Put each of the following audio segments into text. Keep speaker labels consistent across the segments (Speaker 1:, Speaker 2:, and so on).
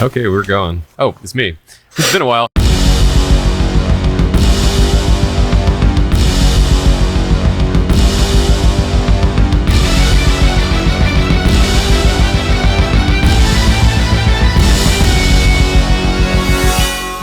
Speaker 1: Okay, we're going. Oh, it's me. It's been a while.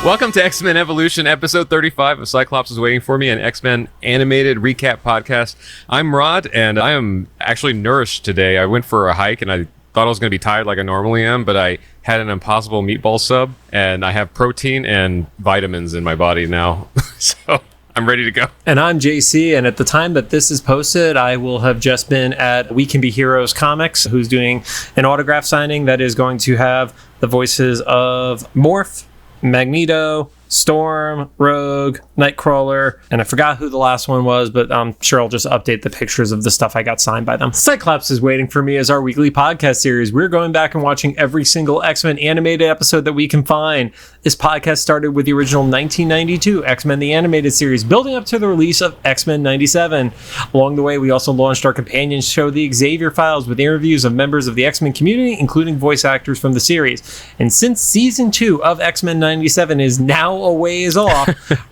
Speaker 1: Welcome to X-Men Evolution, episode 35 of Cyclops is Waiting for Me, an X-Men animated recap podcast. I'm Rod, and I am actually nourished today. I went for a hike, and I thought I was going to be tired like I normally am, but I had an Impossible meatball sub, and I have protein and vitamins in my body now, so I'm ready to go.
Speaker 2: And I'm JC, and at the time that this is posted, I will have just been at We Can Be Heroes Comics, who's doing an autograph signing that is going to have the voices of Morph, Magneto, Storm, Rogue, Nightcrawler, and I forgot who the last one was, but I'm sure I'll just update the pictures of the stuff I got signed by them. Cyclops is Waiting for Me is our weekly podcast series. We're going back and watching every single X-Men animated episode that we can find. This podcast started with the original 1992 X-Men the Animated Series, building up to the release of X-Men 97. Along the way, we also launched our companion show, the Xavier Files, with interviews of members of the X-Men community, including voice actors from the series. And since season 2 of X-Men 97 is now a ways off,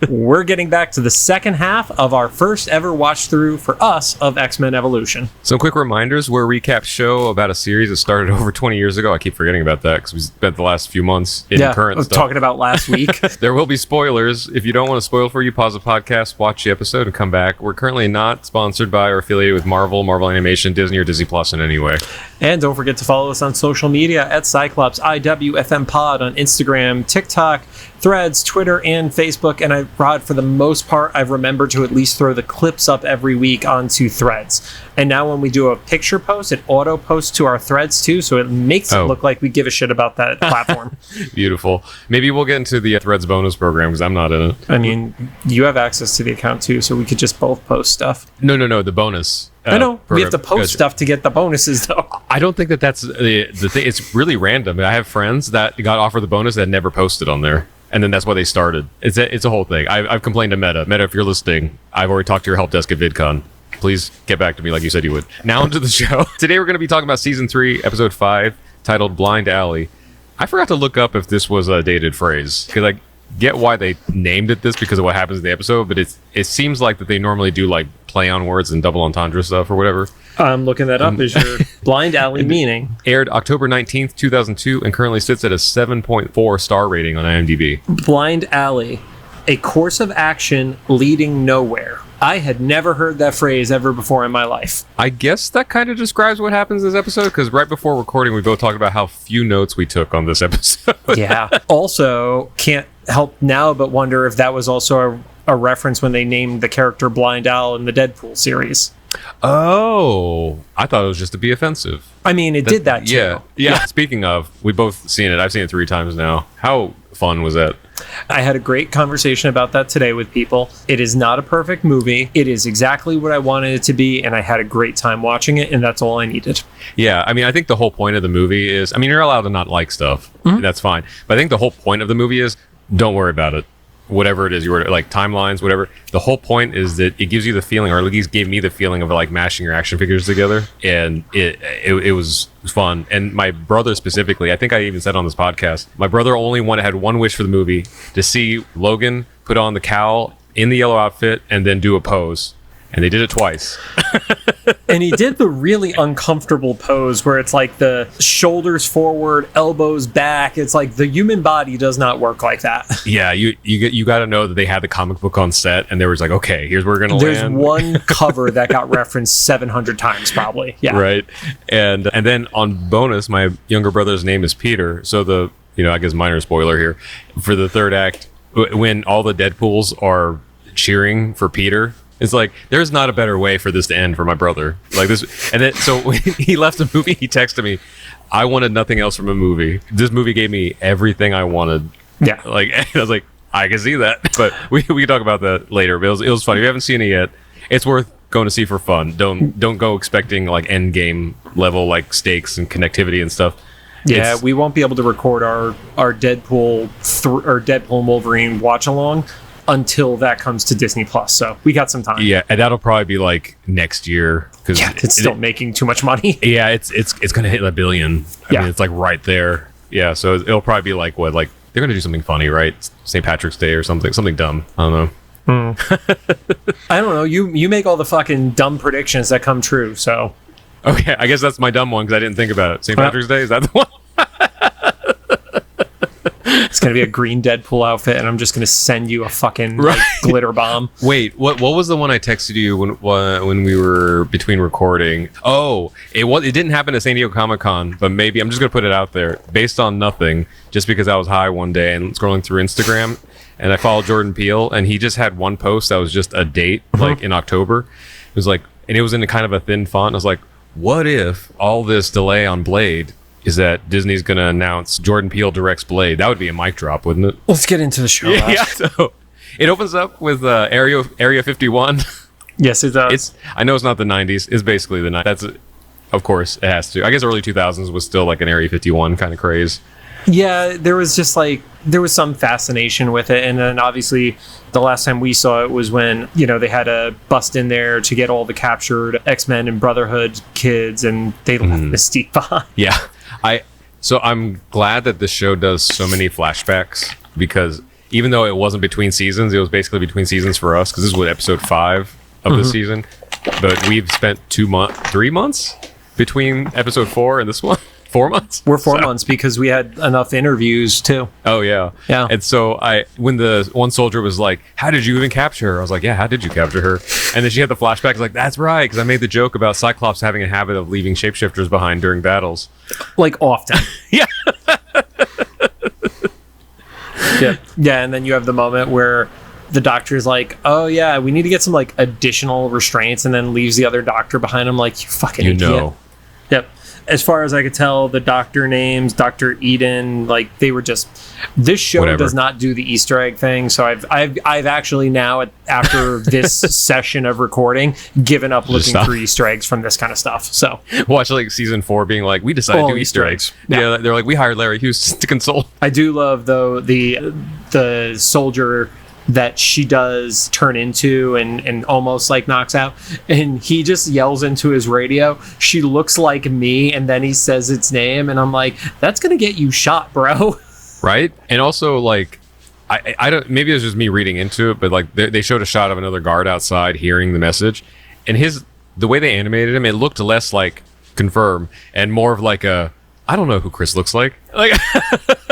Speaker 2: we're getting back to the second half of our first ever watch through for us of X-Men Evolution.
Speaker 1: Some quick reminders: we're a recap show about a series that started over 20 years ago. I keep forgetting about that because we spent the last few months in current stuff.
Speaker 2: Talking about last week.
Speaker 1: There will be spoilers. If you don't want to spoil for you, pause the podcast, watch the episode, and come back. We're currently not sponsored by or affiliated with Marvel Animation, Disney, or Disney Plus in any way.
Speaker 2: And don't forget to follow us on social media at Cyclops IWFM Pod on Instagram, TikTok, Threads, Twitter, and Facebook. And Rod, for the most part, I've remembered to at least throw the clips up every week onto Threads. And now when we do a picture post, it auto posts to our Threads too, so it makes it look like we give a shit about that platform.
Speaker 1: Beautiful. Maybe we'll get into the Threads bonus program because I'm not in it.
Speaker 2: I mean, you have access to the account too, so we could just both post stuff.
Speaker 1: No, the bonus.
Speaker 2: I know. We have to post stuff to get the bonuses, though.
Speaker 1: I don't think that's the thing. It's really random. I have friends that got offered the bonus that never posted on there. And then that's why they started. It's a whole thing. I've complained to Meta. Meta, if you're listening, I've already talked to your help desk at VidCon. Please get back to me like you said you would. Now into the show. Today we're going to be talking about Season 3, Episode 5, titled Blind Alley. I forgot to look up if this was a dated phrase, because I get why they named it this because of what happens in the episode, but it seems like that they normally do like play on words and double entendre stuff or whatever.
Speaker 2: I'm looking that up. Is your Blind Alley meaning?
Speaker 1: Aired October 19th, 2002, and currently sits at a 7.4 star rating on IMDb.
Speaker 2: Blind Alley, a course of action leading nowhere. I had never heard that phrase ever before in my life.
Speaker 1: I guess that kind of describes what happens in this episode, because right before recording, we both talked about how few notes we took on this episode.
Speaker 2: Yeah. Also, can't help now but wonder if that was also a reference when they named the character Blind Al in the Deadpool series.
Speaker 1: Oh, I thought it was just to be offensive.
Speaker 2: I mean, it did that too.
Speaker 1: Yeah. Speaking of, we both seen it. I've seen it 3 times now. How fun was that?
Speaker 2: I had a great conversation about that today with people. It is not a perfect movie. It is exactly what I wanted it to be, and I had a great time watching it, and that's all I needed.
Speaker 1: Yeah, I mean, I think the whole point of the movie is, I mean, you're allowed to not like stuff. Mm-hmm. That's fine. But I think the whole point of the movie is, don't worry about it. Whatever it is, you were like timelines, whatever. The whole point is that it gives you the feeling, or at least gave me the feeling of like mashing your action figures together, and it was fun. And my brother specifically, I think I even said on this podcast, my brother only had one wish for the movie: to see Logan put on the cowl in the yellow outfit and then do a pose. And they did it twice.
Speaker 2: And he did the really uncomfortable pose where it's like the shoulders forward, elbows back. It's like the human body does not work like that.
Speaker 1: Yeah, you got to know that they had the comic book on set, and they were like, okay, here's where we're going to land.
Speaker 2: There's one cover that got referenced 700 times probably. Yeah.
Speaker 1: Right. And then on bonus, my younger brother's name is Peter. So I guess minor spoiler here, for the third act, when all the Deadpools are cheering for Peter, it's like, there's not a better way for this to end for my brother. Like this, and then so when he left the movie, he texted me, I wanted nothing else from a movie. This movie gave me everything I wanted.
Speaker 2: Yeah.
Speaker 1: Like, I was like, I can see that. But we can talk about that later. But it was funny. If you haven't seen it yet, it's worth going to see for fun. Don't go expecting like end game level like stakes and connectivity and stuff.
Speaker 2: Yeah, we won't be able to record our Deadpool or Deadpool and Wolverine watch along until that comes to Disney Plus. So we got some time.
Speaker 1: Yeah, and that'll probably be like next year, because
Speaker 2: it's still making too much money.
Speaker 1: Yeah, it's gonna hit $1 billion. I mean, it's like right there. Yeah, so it'll probably be like what, like they're gonna do something funny, right? St. Patrick's Day or something dumb. I don't know.
Speaker 2: I don't know. You make all the fucking dumb predictions that come true. So
Speaker 1: Okay, I guess that's my dumb one because I didn't think about it. St. Patrick's Day, is that the one?
Speaker 2: it's gonna be a green Deadpool outfit, and I'm just gonna send you a fucking like, glitter bomb.
Speaker 1: Wait, what was the one I texted you when we were between recording? Oh, it didn't happen at San Diego Comic-Con, but maybe I'm just gonna put it out there based on nothing, just because I was high one day and scrolling through Instagram, and I followed Jordan Peele, and he just had one post that was just a date, like in October. It was like, and it was in a kind of a thin font. And I was like, what if all this delay on Blade is that Disney's going to announce Jordan Peele directs Blade? That would be a mic drop, wouldn't it?
Speaker 2: Let's get into the show.
Speaker 1: Yeah. So it opens up with Area 51.
Speaker 2: Yes, it does.
Speaker 1: I know it's not the 90s. It's basically the 90s. That's, of course, it has to. I guess early 2000s was still like an Area 51 kind of craze.
Speaker 2: Yeah, there was just like, there was some fascination with it. And then obviously the last time we saw it was when, they had to bust in there to get all the captured X-Men and Brotherhood kids, and they left Mystique behind.
Speaker 1: Yeah. So I'm glad that this show does so many flashbacks, because even though it wasn't between seasons, it was basically between seasons for us, because this was episode 5 of the season. But we've spent 3 months between episode 4 and this one. 4 months?
Speaker 2: We're 4 months because we had enough interviews too.
Speaker 1: Oh yeah.
Speaker 2: Yeah.
Speaker 1: And so when the one soldier was like, how did you even capture her? I was like, yeah, how did you capture her? And then she had the flashback, like, that's right, because I made the joke about Cyclops having a habit of leaving shapeshifters behind during battles.
Speaker 2: Like often.
Speaker 1: Yeah.
Speaker 2: Yeah, and then you have the moment where the doctor's like, oh yeah, we need to get some like additional restraints, and then leaves the other doctor behind him like, you fucking idiot. Yep. As far as I could tell, the doctor names, Dr. Eden, like they were just. This show does not do the Easter egg thing, so I've actually now after this session of recording given up looking for Easter eggs from this kind of stuff. So
Speaker 1: watch like season 4 being like, we decided to do Easter eggs. Yeah, they're like, we hired Larry Hughes to consult.
Speaker 2: I do love though the soldier that she does turn into and almost like knocks out, and he just yells into his radio, she looks like me, and then he says its name, and I'm like, that's gonna get you shot, bro. Right?
Speaker 1: And also like I don't, maybe it was just me reading into it, but like they showed a shot of another guard outside hearing the message, and the way they animated him, it looked less like confirm and more of like a, I don't know who Chris looks like.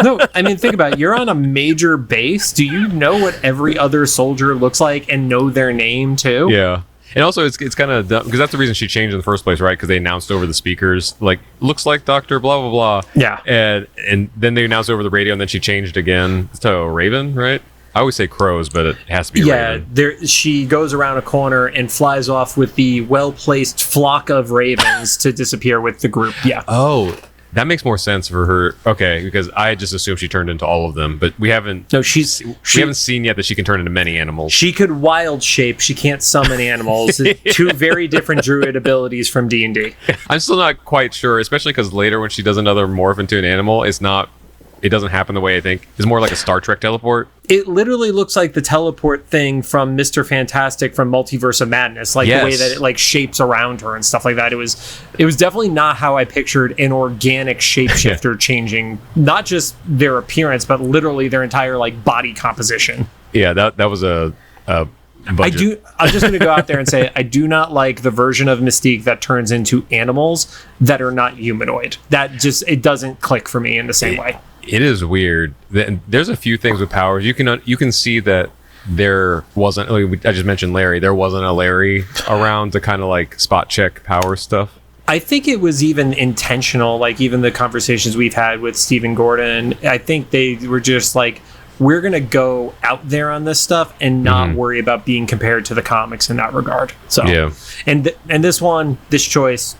Speaker 2: No, I mean, think about it. You're on a major base. Do you know what every other soldier looks like and know their name too?
Speaker 1: Yeah. And also it's kind of dumb, because that's the reason she changed in the first place, right? Because they announced over the speakers, like, looks like Dr. blah, blah, blah.
Speaker 2: Yeah.
Speaker 1: And then they announced over the radio, and then she changed again to Raven, right? I always say crows, but it has to be Raven.
Speaker 2: Yeah, she goes around a corner and flies off with the well-placed flock of ravens to disappear with the group. Yeah.
Speaker 1: Oh, that makes more sense for her. Okay, because I just assumed she turned into all of them, but we haven't.
Speaker 2: No,
Speaker 1: we haven't seen yet that she can turn into many animals.
Speaker 2: She could wild shape. She can't summon animals. Two very different druid abilities from D&D.
Speaker 1: I'm still not quite sure, especially because later when she does another morph into an animal, it doesn't happen the way I think. It's more like a Star Trek teleport.
Speaker 2: It literally looks like the teleport thing from Mr. Fantastic from Multiverse of Madness, like the way that it like shapes around her and stuff like that. It was definitely not how I pictured an organic shapeshifter changing not just their appearance, but literally their entire like body composition.
Speaker 1: Yeah, that was a budget.
Speaker 2: I'm just going to go out there and say I do not like the version of Mystique that turns into animals that are not humanoid. That just, it doesn't click for me in the same way.
Speaker 1: It is weird. There's a few things with powers. You can see that there wasn't. I just mentioned Larry. There wasn't a Larry around to kind of like spot check power stuff.
Speaker 2: I think it was even intentional. Like even the conversations we've had with Stephen Gordon, I think they were just like, we're going to go out there on this stuff and not worry about being compared to the comics in that regard. So yeah, and this choice,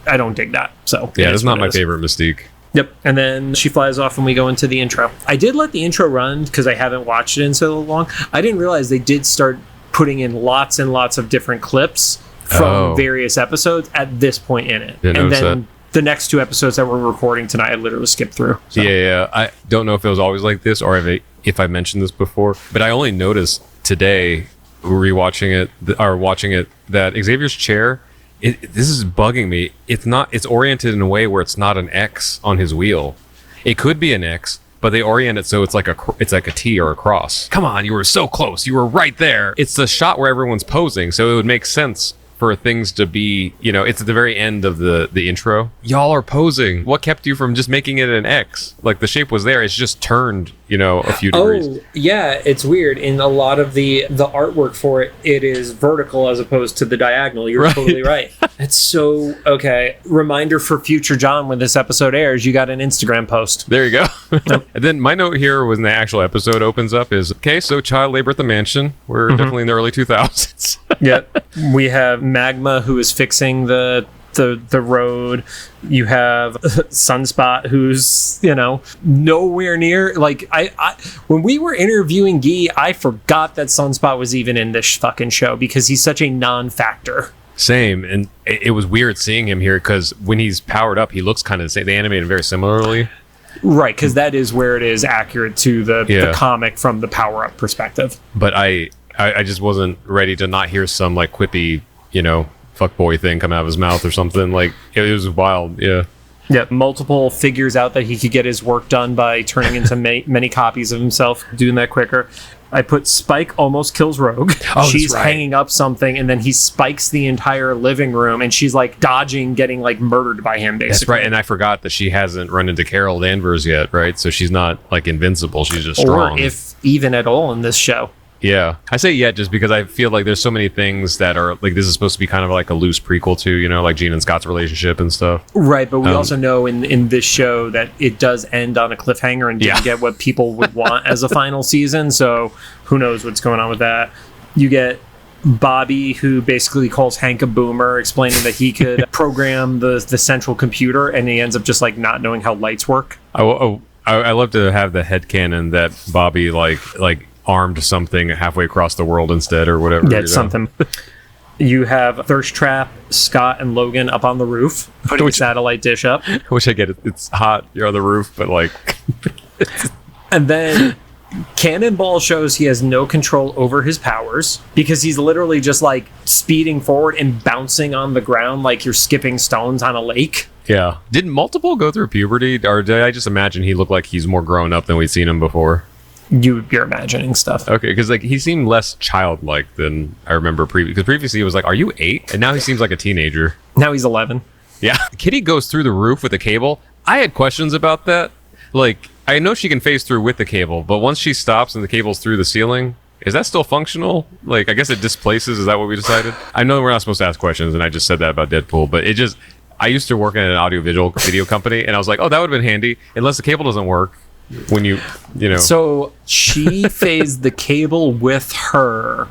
Speaker 2: I don't dig that. So
Speaker 1: yeah, it's not my favorite Mystique.
Speaker 2: Yep. And then she flies off and we go into the intro. I did let the intro run because I haven't watched it in so long. I didn't realize they did start putting in lots and lots of different clips from various episodes at this point in it. And then the next 2 episodes that we're recording tonight, I literally skipped through. So.
Speaker 1: Yeah. I don't know if it was always like this or if I mentioned this before, but I only noticed today, watching it, that Xavier's chair, this is bugging me. It's oriented in a way where it's not an X on his wheel. It could be an X, but they orient it so it's like a T or a cross. Come on, you were so close. You were right there. It's the shot where everyone's posing, so it would make sense for things to be, it's at the very end of the intro. Y'all are posing. What kept you from just making it an X? Like, the shape was there. It's just turned, a few degrees.
Speaker 2: Oh, yeah, it's weird. In a lot of the artwork for it, it is vertical as opposed to the diagonal. You're totally right. It's so, okay. Reminder for future John, when this episode airs, you got an Instagram post.
Speaker 1: There you go. And then my note here when the actual episode opens up is, okay, so child labor at the mansion. We're definitely in the early 2000s.
Speaker 2: Yep. We have Magma, who is fixing the road. You have Sunspot, who's nowhere near. Like, I when we were interviewing Guy, I forgot that Sunspot was even in this fucking show because he's such a non-factor.
Speaker 1: Same, and it was weird seeing him here because when he's powered up, he looks kind of the same. They animate him very similarly.
Speaker 2: Right, because that is where it is accurate to the comic from the power-up perspective.
Speaker 1: But I just wasn't ready to not hear some like quippy, fuckboy thing come out of his mouth or something. Like, it was wild. Yeah.
Speaker 2: Yeah. Multiple figures out that he could get his work done by turning into many copies of himself, doing that quicker. I put Spike almost kills Rogue.
Speaker 1: Oh,
Speaker 2: she's
Speaker 1: right.
Speaker 2: hanging up something, and then he spikes the entire living room, and she's like dodging, getting like murdered by him, basically.
Speaker 1: That's right. And I forgot that she hasn't run into Carol Danvers yet, right? So she's not like invincible. She's just strong.
Speaker 2: Or if even at all in this show.
Speaker 1: Yeah. I say yet just because I feel like there's so many things that are like, this is supposed to be kind of like a loose prequel to, like Jean and Scott's relationship and stuff.
Speaker 2: Right. But we also know in this show that it does end on a cliffhanger and didn't get what people would want as a final season. So who knows what's going on with that. You get Bobby, who basically calls Hank a boomer, explaining that he could program the central computer, and he ends up just like not knowing how lights work.
Speaker 1: I love to have the headcanon that Bobby like armed something halfway across the world instead or whatever.
Speaker 2: Yeah, something. You have Thirst Trap, Scott, and Logan up on the roof, putting a satellite dish up.
Speaker 1: I wish I get it. It's hot. You're on the roof, but like...
Speaker 2: And then Cannonball shows he has no control over his powers because he's literally just like speeding forward and bouncing on the ground like you're skipping stones on a lake.
Speaker 1: Yeah. Didn't Multiple go through puberty? Or did I just imagine he looked like he's more grown up than we've seen him before?
Speaker 2: You're imagining stuff.
Speaker 1: Okay, because like he seemed less childlike than I remember previously. Because previously he was like, "Are you 8?" And now he seems like a teenager.
Speaker 2: Now he's 11.
Speaker 1: Yeah. Kitty goes through the roof with a cable. I had questions about that. Like, I know she can phase through with the cable, but once she stops and the cable's through the ceiling, is that still functional? Like, I guess it displaces. Is that what we decided? I know we're not supposed to ask questions, and I just said that about Deadpool, but it just... I used to work in an audiovisual video company, and I was like, oh, that would have been handy, unless the cable doesn't work. When you know.
Speaker 2: So she phased the cable with her,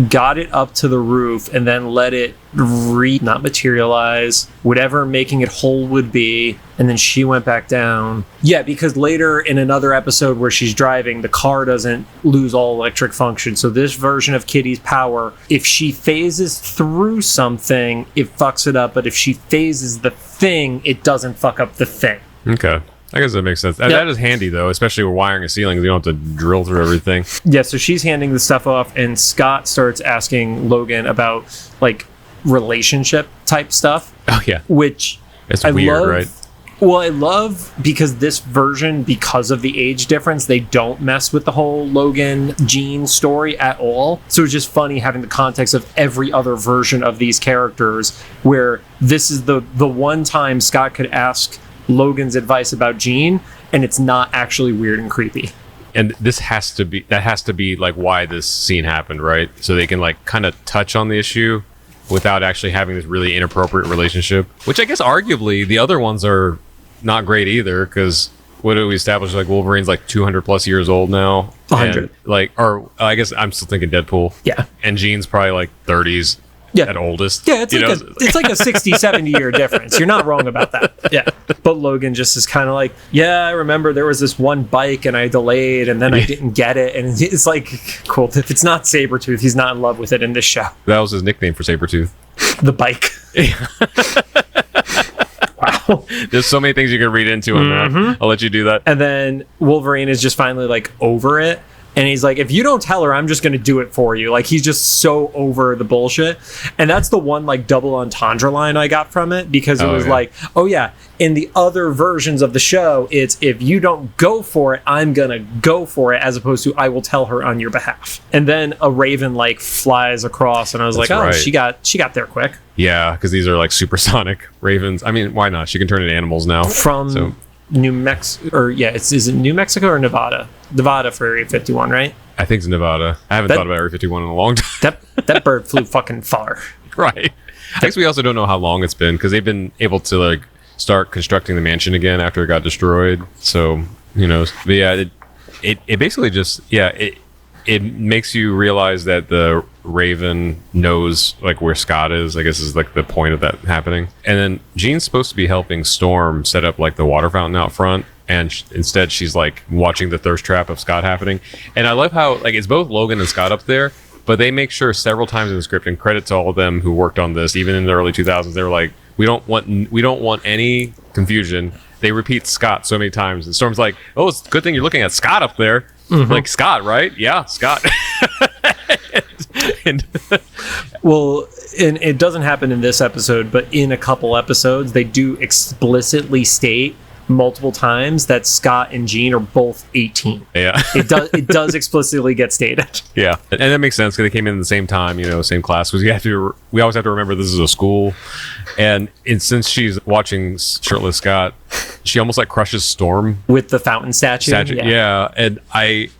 Speaker 2: got it up to the roof, and then let it not materialize, whatever making it whole would be, and then she went back down. Yeah, because later in another episode where she's driving, the car doesn't lose all electric function. So this version of Kitty's power, if she phases through something, it fucks it up, but if she phases the thing, it doesn't fuck up the thing.
Speaker 1: Okay. I guess that makes sense. Yep. That is handy, though, especially with wiring a ceiling. You don't have to drill through everything.
Speaker 2: Yeah, so she's handing the stuff off, and Scott starts asking Logan about, like, relationship-type stuff.
Speaker 1: Oh, yeah.
Speaker 2: Which
Speaker 1: it's weird, right?
Speaker 2: Well, I love because this version, because of the age difference, they don't mess with the whole Logan-Jean story at all. So it's just funny having the context of every other version of these characters, where this is the one time Scott could ask Logan's advice about Jean, and it's not actually weird and creepy.
Speaker 1: And that has to be like why this scene happened, right? So they can like kind of touch on the issue without actually having this really inappropriate relationship, which I guess arguably the other ones are not great either, because what do we establish? Like Wolverine's like 200 plus years old now.
Speaker 2: 100.
Speaker 1: Or I guess I'm still thinking Deadpool.
Speaker 2: Yeah.
Speaker 1: And Jean's probably like 30s.
Speaker 2: Yeah.
Speaker 1: At oldest.
Speaker 2: Yeah, it's like a 60, 70 year difference. You're not wrong about that. Yeah. But Logan just is kind of like, yeah, I remember there was this one bike and I delayed and then I didn't get it. And it's like, cool. If it's not Sabretooth, he's not in love with it in this show.
Speaker 1: That was his nickname for Sabretooth.
Speaker 2: The bike. Wow.
Speaker 1: There's so many things you can read into on that. I'll let you do that.
Speaker 2: And then Wolverine is just finally like over it. And he's like, if you don't tell her, I'm just going to do it for you. Like, he's just so over the bullshit. And that's the one, like, double entendre line I got from it, because it was like, oh, yeah, in the other versions of the show, it's if you don't go for it, I'm going to go for it, as opposed to I will tell her on your behalf. And then a raven, like, flies across, and I was like, oh, she got there quick.
Speaker 1: Yeah, because these are, like, supersonic ravens. I mean, why not? She can turn into animals now.
Speaker 2: From New Mexico, or is it New Mexico or Nevada? Nevada for Area 51, right?
Speaker 1: I think it's Nevada. I haven't thought about Area 51 in a long time.
Speaker 2: That bird flew fucking far.
Speaker 1: Right. I guess we also don't know how long it's been, because they've been able to, like, start constructing the mansion again after it got destroyed. So, who knows? But yeah, it basically just, it makes you realize that the Raven knows, like, where Scott is. I guess is, like, the point of that happening. And then Jean's supposed to be helping Storm set up, like, the water fountain out front, and instead she's, like, watching the thirst trap of Scott happening. And I love how, like, it's both Logan and Scott up there, but they make sure several times in the script, and credit to all of them who worked on this, even in the early 2000s, they were like, we don't want any confusion. They repeat Scott so many times, and Storm's like, oh, it's a good thing you're looking at Scott up there. Like, Scott, right? Yeah, Scott.
Speaker 2: Well, and it doesn't happen in this episode, but in a couple episodes, they do explicitly state multiple times that Scott and Jean are both 18.
Speaker 1: Yeah.
Speaker 2: It does explicitly get stated.
Speaker 1: Yeah. And that makes sense, because they came in at the same time, same class. Because we always have to remember this is a school. And since she's watching shirtless Scott, she almost, like, crushes Storm.
Speaker 2: With the fountain statue.
Speaker 1: Yeah. And I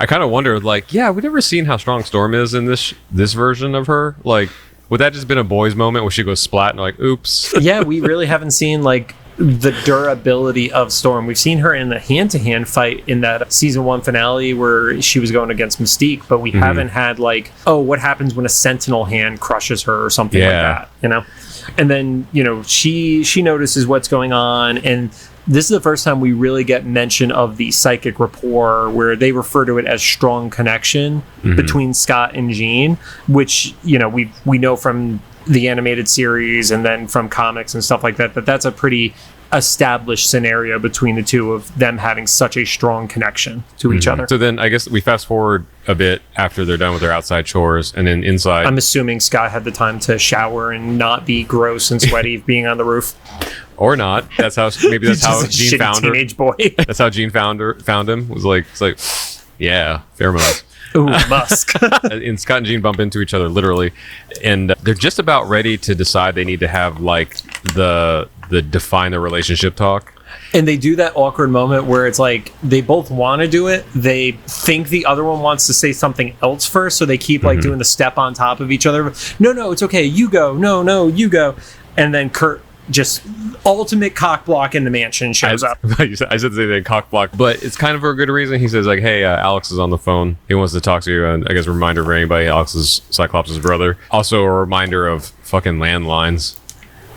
Speaker 1: kind of wondered, like, we've never seen how strong Storm is in this version of her. Like, would that just been a boys moment where she goes splat and, like, oops?
Speaker 2: Yeah, we really haven't seen, like, the durability of Storm. We've seen her in the hand-to-hand fight in that season 1 finale where she was going against Mystique, but we haven't had, like, what happens when a sentinel hand crushes her or something like that, And then, she notices what's going on, and this is the first time we really get mention of the psychic rapport, where they refer to it as strong connection between Scott and Jean, which, we know from the animated series and then from comics and stuff like that, that's a pretty established scenario between the two of them having such a strong connection to each other.
Speaker 1: So then I guess we fast forward a bit after they're done with their outside chores, and then inside,
Speaker 2: I'm assuming Scott had the time to shower and not be gross and sweaty being on the roof.
Speaker 1: Or not. That's how Jean found her.
Speaker 2: Teenage boy.
Speaker 1: That's how Jean found him. It's like, yeah, pheromones.
Speaker 2: Ooh, musk.
Speaker 1: And Scott and Jean bump into each other literally, and they're just about ready to decide they need to have, like, the define the relationship talk.
Speaker 2: And they do that awkward moment where it's like they both want to do it. They think the other one wants to say something else first, so they keep, like, doing the step on top of each other. No, it's okay. You go. No, you go. And then Kurt, just ultimate cock block in the mansion, shows up.
Speaker 1: I said the cock block, but it's kind of for a good reason. He says, like, hey, Alex is on the phone. He wants to talk to you. And I guess a reminder for anybody, Alex is Cyclops' brother. Also a reminder of fucking landlines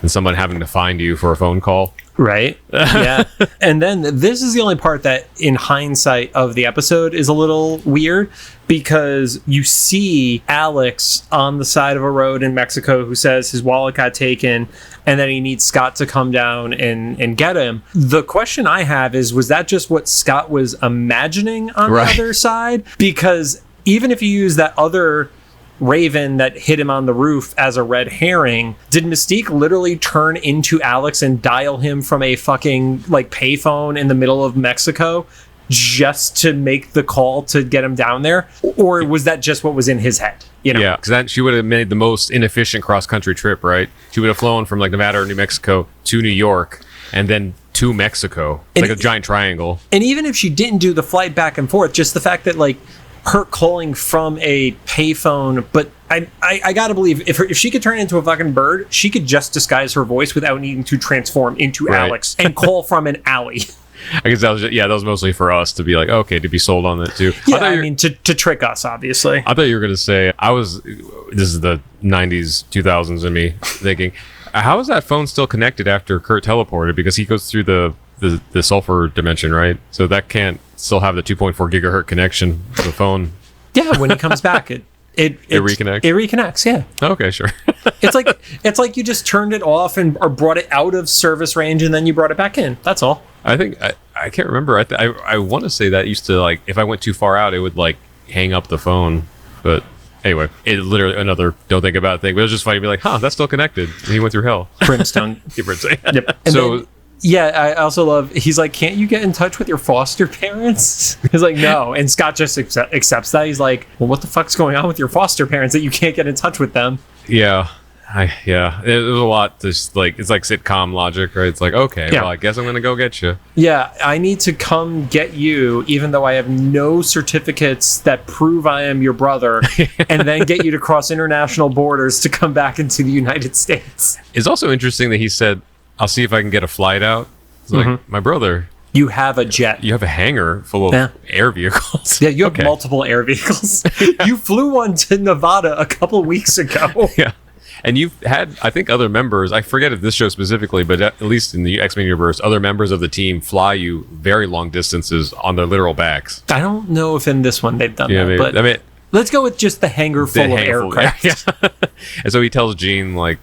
Speaker 1: and someone having to find you for a phone call.
Speaker 2: Right. Yeah. And then this is the only part that, in hindsight of the episode, is a little weird, because you see Alex on the side of a road in Mexico who says his wallet got taken, and then he needs Scott to come down and get him. The question I have is, was that just what Scott was imagining on the other side? Because even if you use that other Raven that hit him on the roof as a red herring, did Mystique literally turn into Alex and dial him from a fucking, like, payphone in the middle of Mexico just to make the call to get him down there? Or was that just what was in his head?
Speaker 1: Yeah, because then she would have made the most inefficient cross-country trip, right? She would have flown from, like, Nevada or New Mexico to New York and then to Mexico. It's like a giant triangle. And
Speaker 2: even if she didn't do the flight back and forth, just the fact that, like, her calling from a payphone, but I gotta believe if she could turn into a fucking bird, she could just disguise her voice without needing to transform into Alex and call from an alley.
Speaker 1: I guess that was mostly for us to be like, okay, to be sold on that too.
Speaker 2: Yeah, I mean, to trick us, obviously.
Speaker 1: I thought you were gonna say, this is the 90s, 2000s in me thinking, how is that phone still connected after Kurt teleported? Because he goes through the sulfur dimension, right? So that can't still have the 2.4 gigahertz connection to the phone.
Speaker 2: Yeah, when he comes back, it
Speaker 1: reconnects.
Speaker 2: It reconnects. Yeah.
Speaker 1: Okay, sure.
Speaker 2: it's like you just turned it off or brought it out of service range, and then you brought it back in. That's all.
Speaker 1: I think I can't remember. I want to say that used to, like, if I went too far out, it would like hang up the phone. But anyway, it literally another don't think about it thing. But it was just funny to be like, huh, that's still connected. And he went through hell.
Speaker 2: Brimstone.
Speaker 1: Yep.
Speaker 2: And
Speaker 1: So
Speaker 2: then, yeah, I also love, he's like, can't you get in touch with your foster parents? He's like, no. And Scott just accepts that. He's like, well, what the fuck's going on with your foster parents that you can't get in touch with them?
Speaker 1: yeah. It was a lot. Just like, it's like sitcom logic, right? It's like, okay,
Speaker 2: Yeah.
Speaker 1: well, I guess I'm gonna go get you.
Speaker 2: Yeah, I need to come get you, even though I have no certificates that prove I am your brother, and then get you to cross international borders to come back into the United States.
Speaker 1: It's also interesting that he said, "I'll see if I can get a flight out." It's like, my brother,
Speaker 2: You have a jet.
Speaker 1: you have a hangar full of air vehicles.
Speaker 2: Yeah, you have
Speaker 1: Okay.
Speaker 2: multiple air vehicles. You flew one to Nevada a couple weeks ago.
Speaker 1: Yeah. And you've had, I think, other members, I forget if this show specifically, but at least in the X-Men universe, other members of the team fly you very long distances on their literal backs.
Speaker 2: I don't know if in this one they've done that,
Speaker 1: Maybe.
Speaker 2: but
Speaker 1: I mean,
Speaker 2: let's go with just the hangar full of aircraft.
Speaker 1: Yeah. And so he tells Jean, like,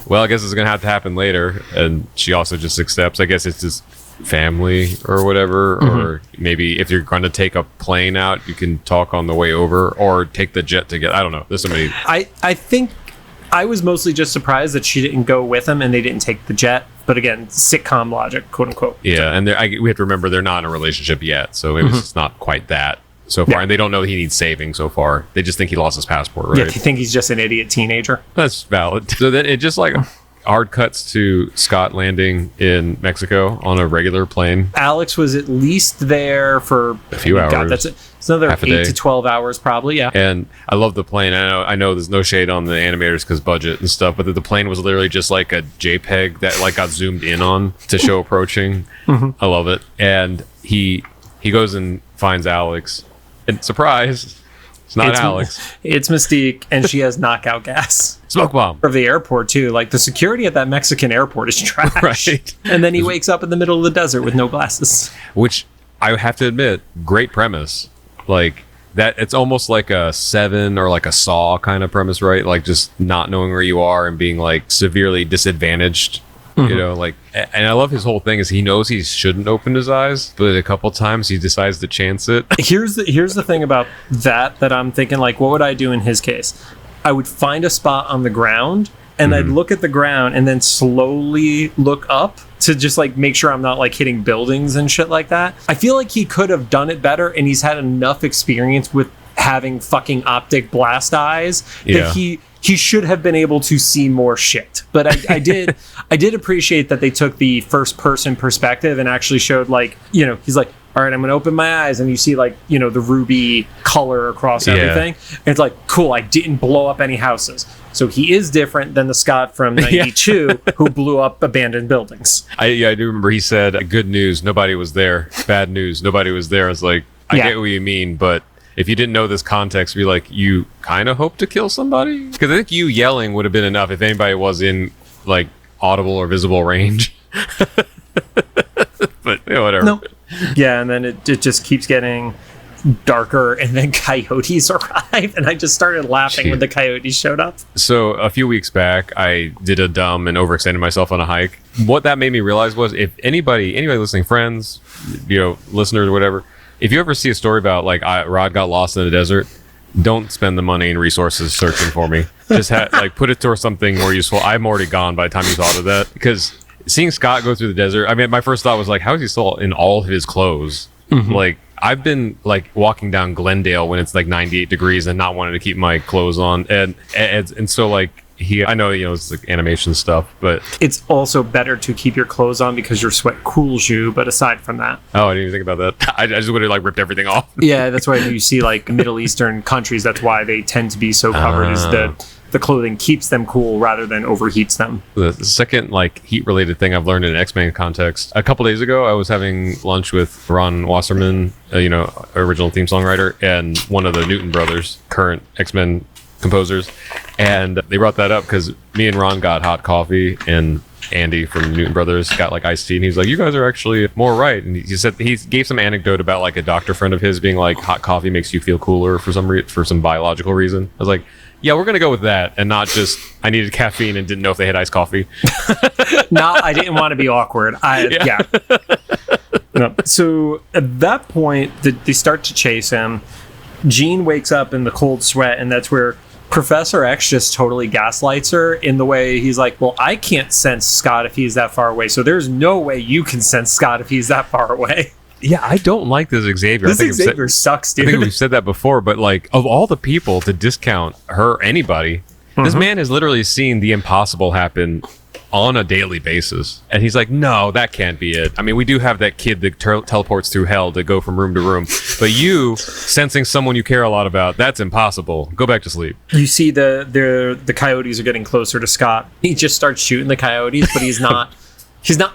Speaker 1: well, I guess it's going to have to happen later. And she also just accepts. I guess it's his family or whatever. Or maybe if you're going to take a plane out, you can talk on the way over or take the jet to get, I don't know. There's so many.
Speaker 2: I think I was mostly just surprised that she didn't go with him and they didn't take the jet. But again, sitcom logic, quote unquote.
Speaker 1: Yeah. And we have to remember they're not in a relationship yet. So maybe it's not quite that so far.
Speaker 2: Yeah.
Speaker 1: And they don't know he needs saving so far. They just think he lost his passport, right?
Speaker 2: Yeah, they think he's just an idiot teenager.
Speaker 1: That's valid. So then it just like hard cuts to Scott landing in Mexico on a regular plane.
Speaker 2: Alex was at least there for
Speaker 1: A few hours.
Speaker 2: God, that's it. It's another
Speaker 1: Half a
Speaker 2: 8
Speaker 1: day.
Speaker 2: to 12 hours, probably. Yeah.
Speaker 1: And I love the plane. I know there's no shade on the animators because budget and stuff, but the plane was literally just like a JPEG that like got zoomed in on to show approaching. I love it. And he goes and finds Alex, and surprise, it's not Alex.
Speaker 2: It's Mystique, and she has knockout gas.
Speaker 1: Smoke bomb.
Speaker 2: Of the airport too. Like the security at that Mexican airport is trash.
Speaker 1: Right.
Speaker 2: And then he wakes up in the middle of the desert with no glasses.
Speaker 1: Which I have to admit, great premise. Like that, it's almost like a Seven or like a Saw kind of premise, right? Like just not knowing where you are and being like severely disadvantaged. You know, like, and I love his whole thing is he knows he shouldn't open his eyes, but a couple times he decides to chance it.
Speaker 2: Here's the thing about that I'm thinking, like, what would I do in his case? I would find a spot on the ground and I'd look at the ground and then slowly look up to just like make sure I'm not like hitting buildings and shit like that. I feel like he could have done it better, and he's had enough experience with having fucking optic blast eyes that he should have been able to see more shit. But I did appreciate that they took the first person perspective and actually showed, like, you know, he's like, all right, I'm gonna open my eyes, and you see, like, you know, the ruby color across everything. And it's like, cool, I didn't blow up any houses. So he is different than the Scott from 92 who blew up abandoned buildings.
Speaker 1: I do remember he said, good news, nobody was there. Bad news, nobody was there. I was like, I get what you mean, but if you didn't know this context, be like, you kind of hope to kill somebody? Because I think you yelling would have been enough if anybody was in like audible or visible range. But you know, whatever.
Speaker 2: No. Yeah, and then it just keeps getting darker, and then coyotes arrive, and I just started laughing when the coyotes showed up.
Speaker 1: So a few weeks back, I did a dumb and overextended myself on a hike. What that made me realize was, if anybody listening, friends, you know, listeners or whatever, if you ever see a story about like Rod got lost in the desert, don't spend the money and resources searching for me. Just like put it towards something more useful. I'm already gone by the time you thought of that, because seeing Scott go through the desert, I mean, my first thought was like, how is he still in all of his clothes? Like, I've been like walking down Glendale when it's like 98 degrees and not wanting to keep my clothes on, and so like I know, you know, it's like animation stuff, but
Speaker 2: It's also better to keep your clothes on because your sweat cools you, but aside from that.
Speaker 1: oh, I didn't even think about that. I just would have like ripped everything off.
Speaker 2: Yeah, that's why you see like Middle Eastern countries, that's why they tend to be so covered, is the clothing keeps them cool rather than overheats them.
Speaker 1: The second like heat related thing I've learned in an X-Men context, a couple days ago I was having lunch with Ron Wasserman, you know, original theme songwriter, and one of the Newton brothers, current X-Men composers, and they brought that up because me and Ron got hot coffee, and Andy from Newton Brothers got like iced tea, and he's like, you guys are actually more right. And he said, he gave some anecdote about like a doctor friend of his being like, hot coffee makes you feel cooler for some biological reason. I was like, yeah, we're gonna go with that, and not just I needed caffeine and didn't know if they had iced coffee.
Speaker 2: I didn't want to be awkward. Yeah. So at that point, they start to chase him. Jean wakes up in the cold sweat, and that's where Professor X just totally gaslights her in the way he's like, well, I can't sense Scott if he's that far away, so there's no way you can sense Scott if he's that far away.
Speaker 1: Yeah, I don't like this Xavier.
Speaker 2: Xavier sucks, dude.
Speaker 1: I think we've said that before, but like, of all the people to discount her, anybody, this man has literally seen the impossible happen on a daily basis, and he's like, no, that can't be it. I mean, we do have that kid that teleports through hell to go from room to room, but you sensing someone you care a lot about, that's impossible. Go back to sleep.
Speaker 2: You see the coyotes are getting closer to Scott. He just starts shooting the coyotes, but he's not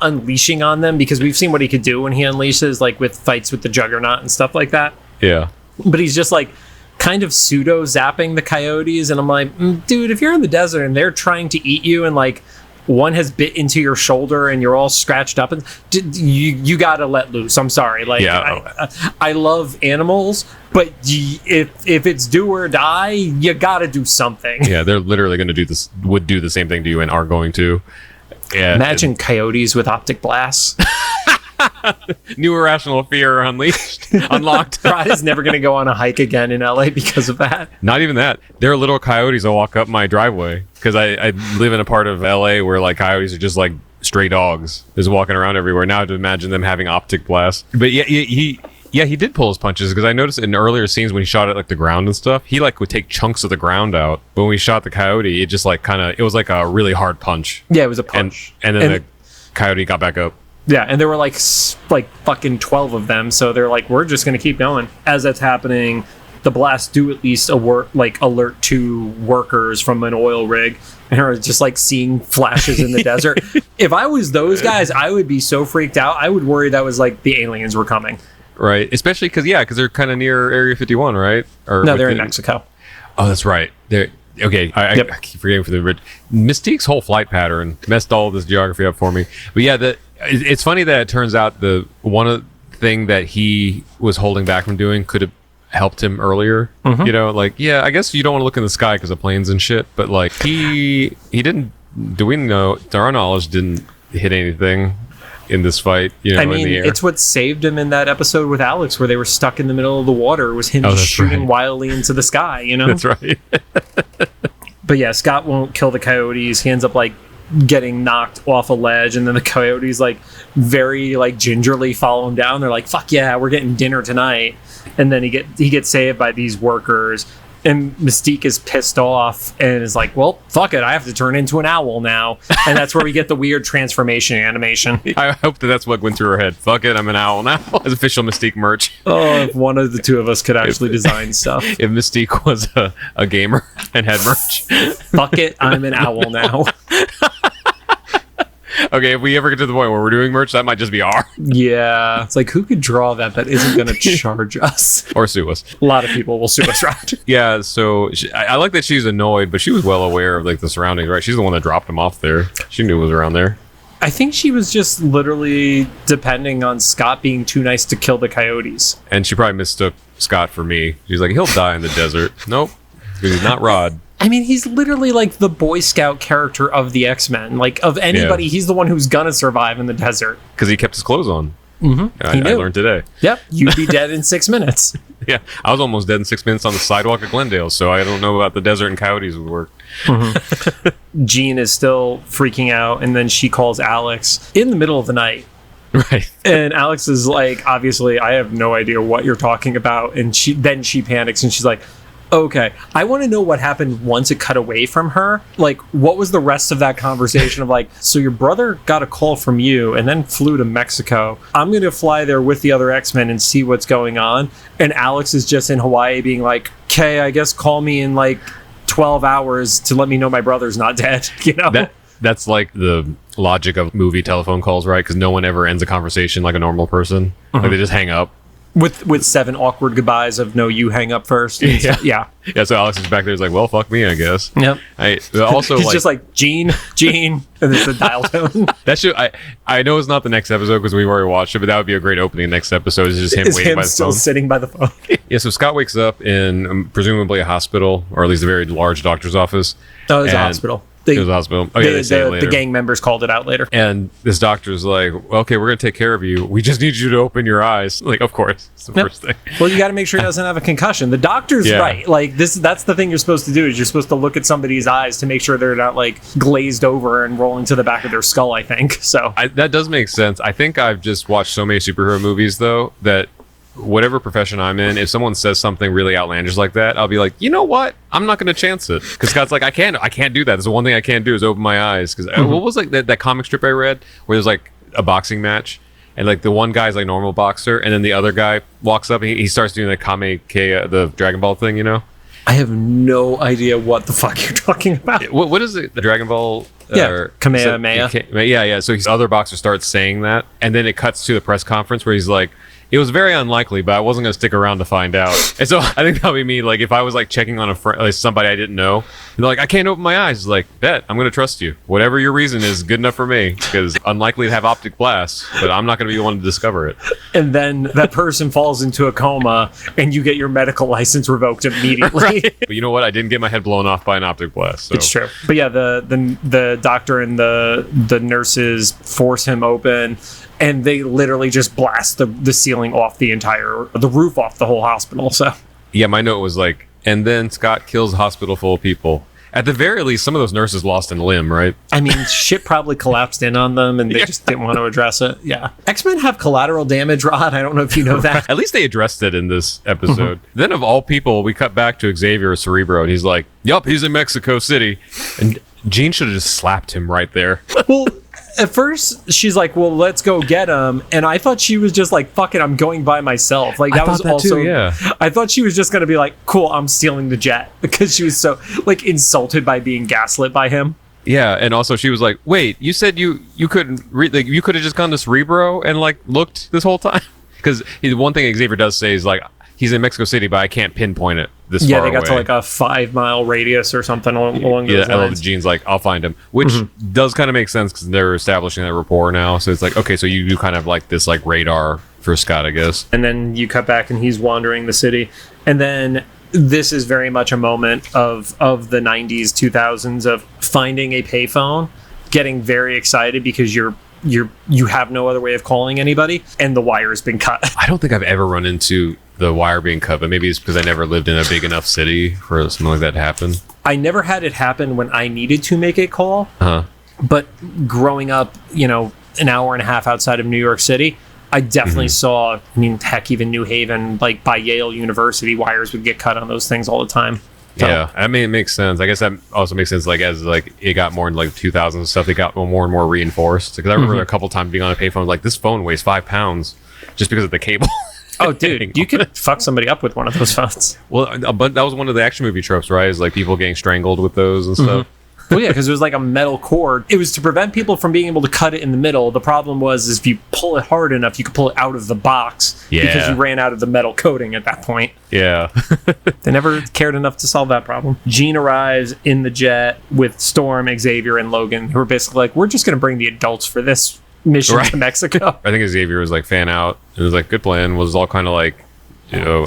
Speaker 2: unleashing on them, because we've seen what he could do when he unleashes, like with fights with the Juggernaut and stuff like that.
Speaker 1: Yeah,
Speaker 2: but he's just like kind of pseudo zapping the coyotes, and I'm like, dude, if you're in the desert and they're trying to eat you, and like one has bit into your shoulder and you're all scratched up, and you gotta let loose. I'm sorry, like, yeah. I love animals, but if it's do or die, you gotta do something.
Speaker 1: Yeah, they're literally gonna do this, would do the same thing to you, and are going to. Yeah,
Speaker 2: imagine coyotes with optic blasts.
Speaker 1: New irrational fear unlocked.
Speaker 2: Rod is never going to go on a hike again in LA because of that.
Speaker 1: Not even that. There are little coyotes that walk up my driveway, because I live in a part of LA where like coyotes are just like stray dogs just walking around everywhere. Now to imagine them having optic blasts. But yeah, he did pull his punches, because I noticed in earlier scenes when he shot at like the ground and stuff, he like would take chunks of the ground out. But when we shot the coyote, it just like it was like a really hard punch.
Speaker 2: Yeah, it was a punch.
Speaker 1: And then the coyote got back up.
Speaker 2: Yeah, and there were like fucking 12 of them, so they're like, we're just gonna keep going. As that's happening, the blasts do at least alert two workers from an oil rig, and are just like seeing flashes in the desert. If I was those guys, I would be so freaked out. I would worry that was like the aliens were coming.
Speaker 1: Right, especially because they're kind of near Area 51, right? Or
Speaker 2: no, they're in Mexico.
Speaker 1: Oh, that's right. They're okay. I keep forgetting for the Mystique's whole flight pattern messed all of this geography up for me. But yeah, it's funny that it turns out the one thing that he was holding back from doing could have helped him earlier. Mm-hmm. You know, like, yeah, I guess you don't want to look in the sky because of planes and shit, but like he didn't. Do we know? To our knowledge, didn't hit anything in this fight. You know,
Speaker 2: I mean,
Speaker 1: in the air.
Speaker 2: It's what saved him in that episode with Alex, where they were stuck in the middle of the water. Was him just shooting wildly into the sky. You know,
Speaker 1: that's right.
Speaker 2: But yeah, Scott won't kill the coyotes. He ends up like getting knocked off a ledge, and then the coyotes like very like gingerly follow him down. They're like, fuck yeah, we're getting dinner tonight. And then he gets saved by these workers, and Mystique is pissed off and is like, well, fuck it, I have to turn into an owl now. And that's where we get the weird transformation animation.
Speaker 1: I hope that's what went through her head. Fuck it, I'm an owl now. As official Mystique merch.
Speaker 2: Oh, if one of the two of us could actually design stuff.
Speaker 1: If Mystique was a gamer and had merch.
Speaker 2: Fuck it, I'm an owl now.
Speaker 1: Okay, if we ever get to the point where we're doing merch, that might just be our.
Speaker 2: Yeah. It's like, who could draw that isn't going to charge us?
Speaker 1: Or sue us.
Speaker 2: A lot of people will sue us, right?
Speaker 1: Yeah, so I like that she's annoyed, but she was well aware of like the surroundings, right? She's the one that dropped him off there. She knew it was around there.
Speaker 2: I think she was just literally depending on Scott being too nice to kill the coyotes.
Speaker 1: And she probably mistook Scott for me. She's like, he'll die in the desert. Nope, because he's not Rod.
Speaker 2: I mean, he's literally like the Boy Scout character of the X-Men. Like, of anybody, he's the one who's gonna survive in the desert.
Speaker 1: Because he kept his clothes on.
Speaker 2: Mm-hmm.
Speaker 1: I learned today.
Speaker 2: Yep, you'd be dead in 6 minutes.
Speaker 1: Yeah, I was almost dead in 6 minutes on the sidewalk at Glendale, so I don't know about the desert and coyotes would work.
Speaker 2: Mm-hmm. Jean is still freaking out, and then she calls Alex in the middle of the night.
Speaker 1: Right.
Speaker 2: And Alex is like, obviously, I have no idea what you're talking about. And she panics, and she's like, okay, I want to know what happened once it cut away from her. Like, what was the rest of that conversation of like, so your brother got a call from you and then flew to Mexico. I'm going to fly there with the other X-Men and see what's going on. And Alex is just in Hawaii being like, okay, I guess call me in like 12 hours to let me know my brother's not dead. You know?
Speaker 1: That's like the logic of movie telephone calls, right? Because no one ever ends a conversation like a normal person. Mm-hmm. Like they just hang up.
Speaker 2: With 7 awkward goodbyes of no, you hang up first. Yeah. So
Speaker 1: Alex is back there. He's like, well, fuck me, I guess.
Speaker 2: Yep.
Speaker 1: Also,
Speaker 2: he's just like, Gene, and it's the dial tone.
Speaker 1: That should I know it's not the next episode because we've already watched it, but that would be a great opening. Next episode is just him waiting by the
Speaker 2: still
Speaker 1: phone.
Speaker 2: Sitting by the phone.
Speaker 1: Yeah. So Scott wakes up in presumably a hospital, or at least a very large doctor's office.
Speaker 2: Oh, it's a hospital.
Speaker 1: It was a hospital. Oh, yeah, they say it later.
Speaker 2: The gang members called it out later.
Speaker 1: And this doctor's like, okay, we're going to take care of you. We just need you to open your eyes. Like, of course. It's the first thing.
Speaker 2: Well, you got to make sure he doesn't have a concussion. The doctor's right. Like, that's the thing you're supposed to do, is you're supposed to look at somebody's eyes to make sure they're not, like, glazed over and rolling to the back of their skull, I think. So
Speaker 1: that does make sense. I think I've just watched so many superhero movies, though, that whatever profession I'm in, if someone says something really outlandish like that, I'll be like, you know what? I'm not going to chance it. Because Scott's like, I can't do that. There's the one thing I can't do is open my eyes. Because what was like that comic strip I read where there's like a boxing match and like the one guy's like normal boxer and then the other guy walks up and he starts doing the the Dragon Ball thing, you know?
Speaker 2: I have no idea what the fuck you're talking about.
Speaker 1: What is it? The Dragon Ball?
Speaker 2: Kamehameha.
Speaker 1: Yeah. So his other boxer starts saying that and then it cuts to the press conference where he's like, it was very unlikely, but I wasn't going to stick around to find out. And so I think that would be me. Like, if I was like checking on like somebody I didn't know, and they're like, I can't open my eyes. It's like, bet, I'm going to trust you. Whatever your reason is good enough for me, because unlikely to have optic blasts, but I'm not going to be the one to discover it.
Speaker 2: And then that person falls into a coma, and you get your medical license revoked immediately.
Speaker 1: Right. But you know what? I didn't get my head blown off by an optic blast. So.
Speaker 2: It's true. But yeah, the doctor and the nurses force him open. And they literally just blast the ceiling off the roof off the whole hospital. So
Speaker 1: yeah, my note was like, and then Scott kills a hospital full of people. At the very least, some of those nurses lost a limb, right?
Speaker 2: I mean, shit probably collapsed in on them, and they just didn't want to address it. Yeah, X-Men have collateral damage, Rod. I don't know if you know that.
Speaker 1: At least they addressed it in this episode. Then, of all people, we cut back to Xavier Cerebro, and he's like, "Yup, he's in Mexico City," and Jean should have just slapped him right there.
Speaker 2: Well. At first, she's like, well, let's go get him. And I thought she was just like, fuck it, I'm going by myself. Like, that was also, too, yeah. I thought she was just going to be like, cool, I'm stealing the jet. Because she was so, like, insulted by being gaslit by him.
Speaker 1: Yeah, and also she was like, wait, you said you couldn't, you could have just gone to Cerebro and, like, looked this whole time? Because the one thing Xavier does say is, like, he's in Mexico City, but I can't pinpoint it this far away.
Speaker 2: Yeah, they got to like a 5-mile radius or something along those lines.
Speaker 1: Yeah, Gene's like, I'll find him, which does kind of make sense because they're establishing that rapport now. So it's like, okay, so you do kind of like this like radar for Scott, I guess.
Speaker 2: And then you cut back and he's wandering the city. And then this is very much a moment of the 90s, 2000s of finding a payphone, getting very excited because you have no other way of calling anybody, and the wire has been cut.
Speaker 1: I don't think I've ever run into the wire being cut, but maybe it's because I never lived in a big enough city for something like that to happen.
Speaker 2: I never had it happen when I needed to make a call. But growing up, an hour and a half outside of New York City, I definitely saw, heck, even New Haven, like by Yale University, wires would get cut on those things all the time. So.
Speaker 1: Yeah, I mean, it makes sense. I guess that also makes sense, like, as, like, it got more into, like, 2000s and stuff, they got more and more reinforced. Because I remember a couple times being on a payphone, like, this phone weighs 5 pounds just because of the cable.
Speaker 2: Oh, dude, you could fuck somebody up with one of those phones.
Speaker 1: Well, but that was one of the action movie tropes, right? Is, like, people getting strangled with those and stuff.
Speaker 2: Well, yeah, because it was like a metal cord. It was to prevent people from being able to cut it in the middle. The problem was if you pull it hard enough, you could pull it out of the box because you ran out of the metal coating at that point.
Speaker 1: Yeah.
Speaker 2: They never cared enough to solve that problem. Jean arrives in the jet with Storm, Xavier, and Logan, who are basically like, we're just going to bring the adults for this mission to Mexico.
Speaker 1: I think Xavier was like fan out. It was like, good plan. Was all kind of like,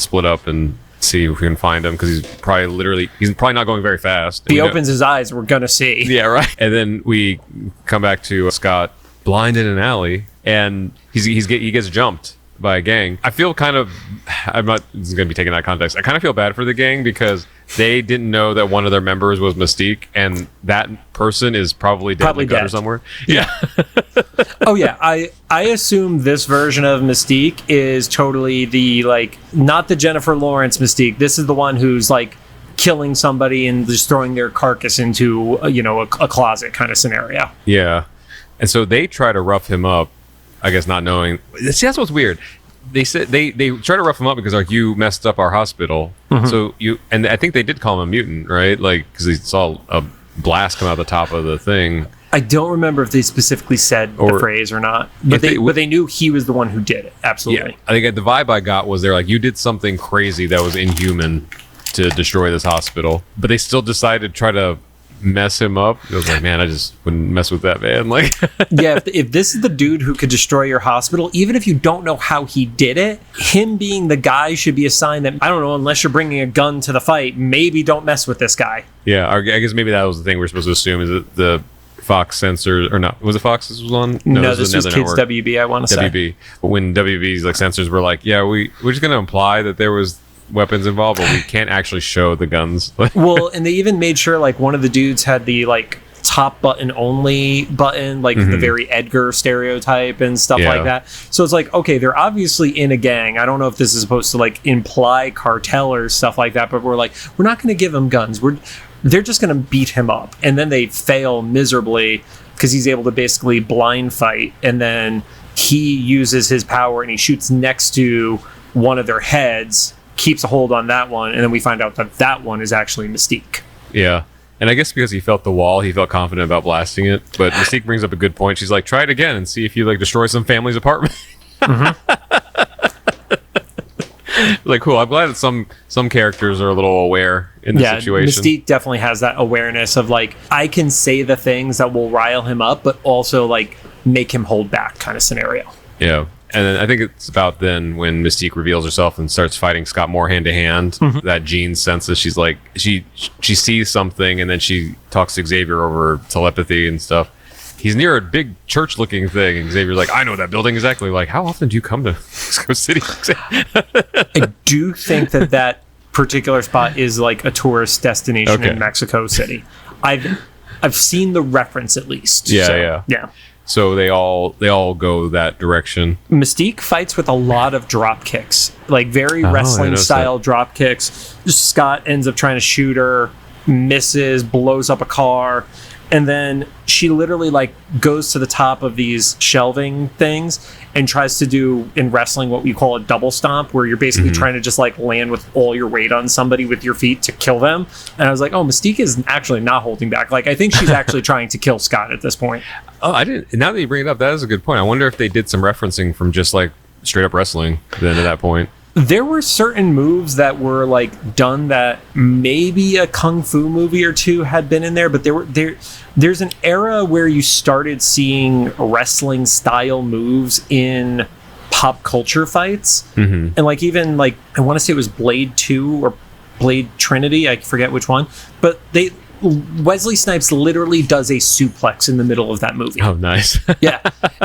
Speaker 1: split up and see if we can find him because he's probably not going very fast.
Speaker 2: He opens his eyes, we're gonna see.
Speaker 1: Yeah, right. And then we come back to Scott blind in an alley, and he gets jumped by a gang. I feel kind of, this is gonna be taken out of context. I kind of feel bad for the gang because they didn't know that one of their members was Mystique, and that person is probably dead in the gutter somewhere. Yeah.
Speaker 2: Oh yeah, I assume this version of Mystique is totally the, like, not the Jennifer Lawrence Mystique. This is the one who's like killing somebody and just throwing their carcass into a closet kind of scenario.
Speaker 1: Yeah. And so they try to rough him up, I guess not knowing. See, that's what's weird. They said they try to rough him up because, like, you messed up our hospital. So and I think they did call him a mutant, right? Like, because they saw a blast come out the top of the thing.
Speaker 2: I don't remember if they specifically said the phrase or not, but they knew he was the one who did it. Absolutely.
Speaker 1: Yeah, I think the vibe I got was they're like, you did something crazy that was inhuman to destroy this hospital, but they still decided to try to mess him up. I was like, man, I just wouldn't mess with that man. Like,
Speaker 2: yeah, if this is the dude who could destroy your hospital, even if you don't know how he did it, him being the guy should be a sign that, I don't know, unless you're bringing a gun to the fight, maybe don't mess with this guy.
Speaker 1: Yeah, I guess maybe that was the thing we're supposed to assume, is that the Fox censors, or not, was it Fox this was on?
Speaker 2: No, this was Kids network. WB, I want to say.
Speaker 1: WB. But when WB's like censors were like, yeah, we're just going to imply that there was weapons involved, but we can't actually show the guns.
Speaker 2: Well, and they even made sure like one of the dudes had the like top button only button, like the very Edgar stereotype and stuff like that. So it's like, okay, they're obviously in a gang. I don't know if this is supposed to like imply cartel or stuff like that, but we're like, we're not going to give them guns. They're just going to beat him up. And then they fail miserably because he's able to basically blind fight, and then he uses his power and he shoots next to one of their heads, keeps a hold on that one, and then we find out that that one is actually Mystique.
Speaker 1: Yeah. And I guess because he felt the wall, he felt confident about blasting it. But Mystique brings up a good point. She's like, try it again and see if you like destroy some family's apartment. Like, cool. I'm glad that some characters are a little aware in the situation.
Speaker 2: Mystique definitely has that awareness of like, I can say the things that will rile him up, but also like make him hold back kind of scenario.
Speaker 1: Yeah. And then I think it's about then when Mystique reveals herself and starts fighting Scott more hand to hand, that Jean senses, she's like, she sees something, and then she talks to Xavier over telepathy and stuff. He's near a big church looking thing, and Xavier's like, I know that building exactly. Like, how often do you come to Mexico City?
Speaker 2: I do think that particular spot is like a tourist destination in Mexico City. I've seen the reference at least.
Speaker 1: Yeah. So they all go that direction.
Speaker 2: Mystique fights with a lot of drop kicks, like very wrestling style drop kicks. Scott ends up trying to shoot her, misses, blows up a car, and then she literally like goes to the top of these shelving things and tries to do in wrestling what we call a double stomp, where you're basically trying to just like land with all your weight on somebody with your feet to kill them. And I was like, oh, Mystique is actually not holding back. Like, I think she's actually trying to kill Scott at this point.
Speaker 1: Oh, I didn't. Now that you bring it up, that is a good point. I wonder if they did some referencing from just like straight up wrestling then at that point.
Speaker 2: There were certain moves that were like done that maybe a kung fu movie or two had been in there, but there's an era where you started seeing wrestling style moves in pop culture fights. And like, even like, I want to say it was Blade 2 or Blade Trinity, I forget which one, but Wesley Snipes literally does a suplex in the middle of that movie.
Speaker 1: Oh, nice.
Speaker 2: Yeah.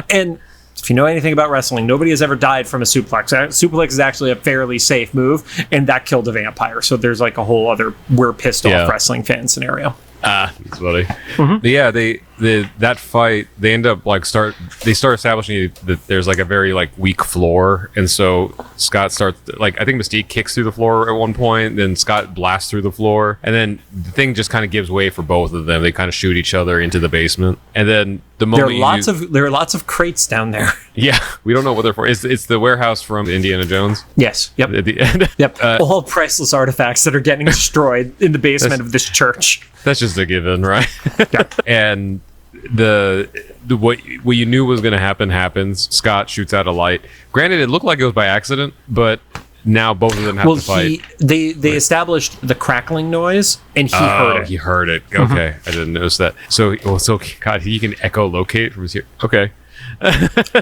Speaker 2: And if you know anything about wrestling, nobody has ever died from a suplex. A suplex is actually a fairly safe move, and that killed a vampire. So there's like a whole other we're pissed off wrestling fan scenario.
Speaker 1: That's funny. But yeah, that fight, they end up like start establishing that there's like a very like weak floor, and so Scott starts like, I think Mystique kicks through the floor at one point, then Scott blasts through the floor, and then the thing just kind of gives way for both of them. They kind of shoot each other into the basement, and then the moment
Speaker 2: there are lots of crates down there.
Speaker 1: Yeah, we don't know what they're for. It's the warehouse from Indiana Jones.
Speaker 2: Yes. Yep.
Speaker 1: At the end.
Speaker 2: Yep. All priceless artifacts that are getting destroyed in the basement of this church.
Speaker 1: That's just a given, right?
Speaker 2: Yeah.
Speaker 1: And the what you knew was going to happen happens. Scott shoots out a light. Granted, it looked like it was by accident, but now both of them have to fight.
Speaker 2: They established the crackling noise, and he heard it.
Speaker 1: He heard it. Okay, I didn't notice that. So God, he can echolocate from his here. Okay.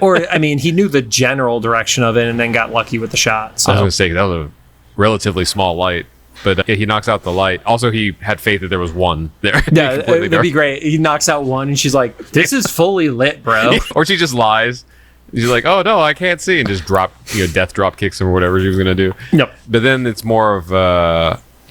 Speaker 2: Or I mean, he knew the general direction of it, and then got lucky with the shot. So.
Speaker 1: I was going to say that was a relatively small light. But he knocks out the light. Also, he had faith that there was one there.
Speaker 2: Yeah, it'd be great. He knocks out one, and she's like, "This is fully lit, bro."
Speaker 1: Or she just lies. She's like, "Oh no, I can't see," and just death drop kicks him or whatever she was gonna do.
Speaker 2: Yep.
Speaker 1: But then it's more of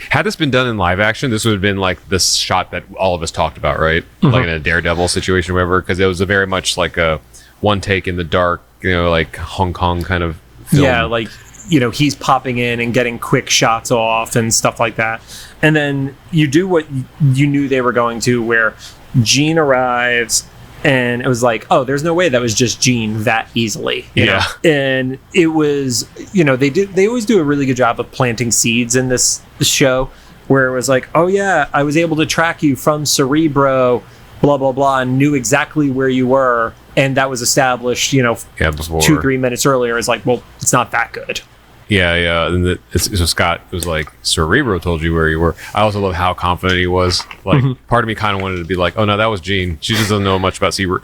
Speaker 1: had this been done in live action, this would have been like this shot that all of us talked about, right? Like in a Daredevil situation, or whatever, because it was a very much like a one take in the dark, like Hong Kong kind of film.
Speaker 2: Yeah, like. He's popping in and getting quick shots off and stuff like that. And then you do what you knew they were going to, where Jean arrives, and it was like, oh, there's no way that was just Jean that easily. You know? And it was, they always do a really good job of planting seeds in this show, where it was like, oh yeah, I was able to track you from Cerebro, blah, blah, blah, and knew exactly where you were. And that was established, before 2-3 minutes earlier. Is like, well, it's not that good.
Speaker 1: Yeah. And so Scott was like, Cerebro told you where you were. I also love how confident he was. Like, part of me kind of wanted to be like, oh no, that was Jean. She just doesn't know much about Cerebro.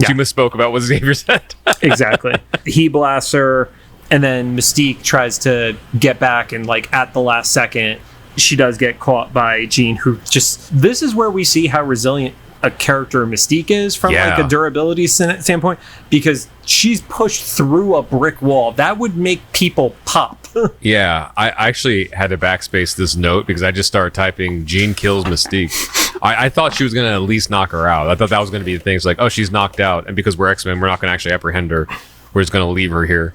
Speaker 1: She misspoke about what Xavier said. Exactly.
Speaker 2: He blasts her, and then Mystique tries to get back, and like at the last second, she does get caught by Jean, who just... This is where we see how resilient a character Mystique is from like a durability standpoint, because she's pushed through a brick wall that would make people pop.
Speaker 1: Yeah, I actually had to backspace this note because I just started typing Jean kills Mystique. I thought she was going to at least knock her out. I thought that was going to be the thing. It's like, oh, she's knocked out, and because we're X-Men, we're not going to actually apprehend her. We're just going to leave her here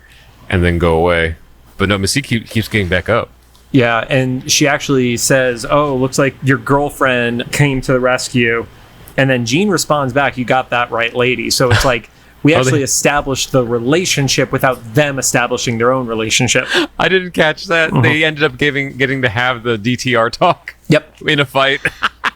Speaker 1: and then go away. But no, Mystique keeps getting back up.
Speaker 2: Yeah, and she actually says, oh, looks like your girlfriend came to the rescue. And then Jean responds back, you got that right, lady. So it's like, we actually established the relationship without them establishing their own relationship.
Speaker 1: I didn't catch that. They ended up getting to have the DTR talk.
Speaker 2: Yep.
Speaker 1: In a fight.